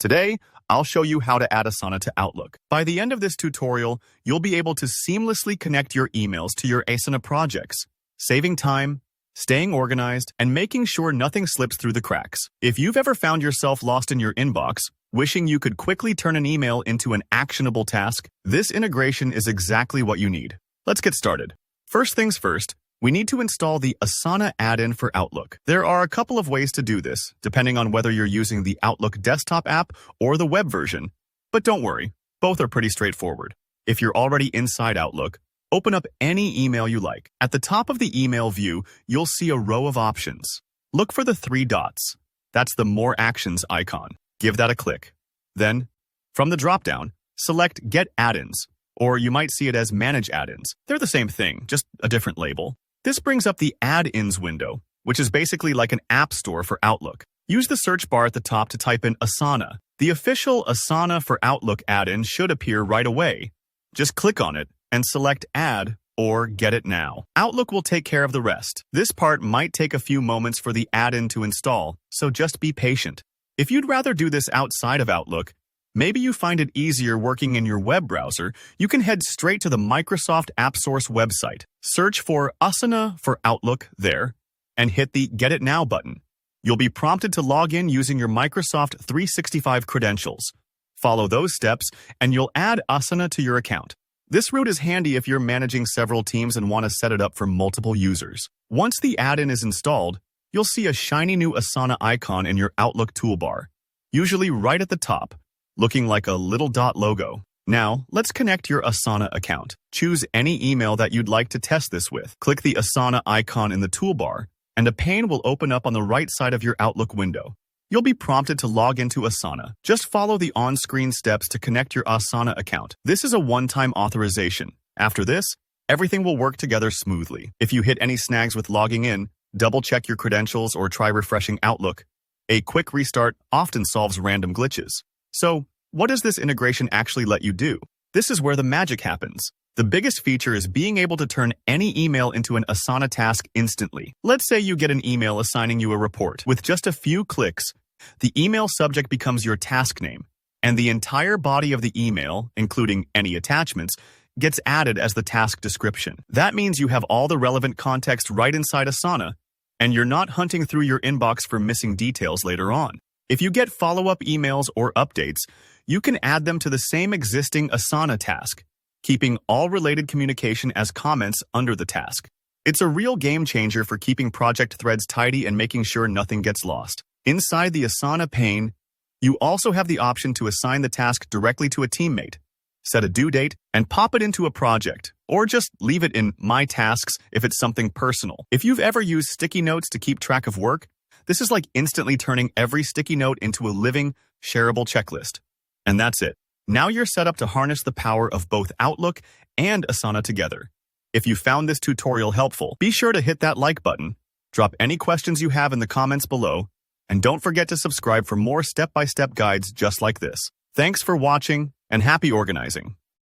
Today, I'll show you how to add Asana to Outlook. By the end of this tutorial, you'll be able to seamlessly connect your emails to your Asana projects, saving time, staying organized, and making sure nothing slips through the cracks. If you've ever found yourself lost in your inbox, wishing you could quickly turn an email into an actionable task, this integration is exactly what you need. Let's get started. First things first, we need to install the Asana add-in for Outlook. There are a couple of ways to do this, depending on whether you're using the Outlook desktop app or the web version. But don't worry, both are pretty straightforward. If you're already inside Outlook, open up any email you like. At the top of the email view, you'll see a row of options. Look for the 3 dots. That's the More Actions icon. Give that a click. Then, from the dropdown, select Get Add-ins, or you might see it as Manage Add-ins. They're the same thing, just a different label. This brings up the Add-ins window, which is basically like an app store for Outlook. Use the search bar at the top to type in Asana. The official Asana for Outlook add-in should appear right away. Just click on it and select Add or Get It Now. Outlook will take care of the rest. This part might take a few moments for the add-in to install, so just be patient. If you'd rather do this outside of Outlook, maybe you find it easier working in your web browser, you can head straight to the Microsoft AppSource website. Search for Asana for Outlook there, and hit the Get It Now button. You'll be prompted to log in using your Microsoft 365 credentials. Follow those steps, and you'll add Asana to your account. This route is handy if you're managing several teams and want to set it up for multiple users. Once the add-in is installed, you'll see a shiny new Asana icon in your Outlook toolbar, usually right at the top, looking like a little dot logo. Now, let's connect your Asana account. Choose any email that you'd like to test this with. Click the Asana icon in the toolbar, and a pane will open up on the right side of your Outlook window. You'll be prompted to log into Asana. Just follow the on-screen steps to connect your Asana account. This is a one-time authorization. After this, everything will work together smoothly. If you hit any snags with logging in, double-check your credentials or try refreshing Outlook. A quick restart often solves random glitches. So, what does this integration actually let you do? This is where the magic happens. The biggest feature is being able to turn any email into an Asana task instantly. Let's say you get an email assigning you a report. With just a few clicks, the email subject becomes your task name, and the entire body of the email, including any attachments, gets added as the task description. That means you have all the relevant context right inside Asana, and you're not hunting through your inbox for missing details later on. If you get follow-up emails or updates, you can add them to the same existing Asana task, keeping all related communication as comments under the task. It's a real game changer for keeping project threads tidy and making sure nothing gets lost. Inside the Asana pane, you also have the option to assign the task directly to a teammate, set a due date, and pop it into a project, or just leave it in My Tasks if it's something personal. If you've ever used sticky notes to keep track of work, this is like instantly turning every sticky note into a living, shareable checklist. And that's it. Now you're set up to harness the power of both Outlook and Asana together. If you found this tutorial helpful, be sure to hit that like button, drop any questions you have in the comments below, and don't forget to subscribe for more step-by-step guides just like this. Thanks for watching, and happy organizing.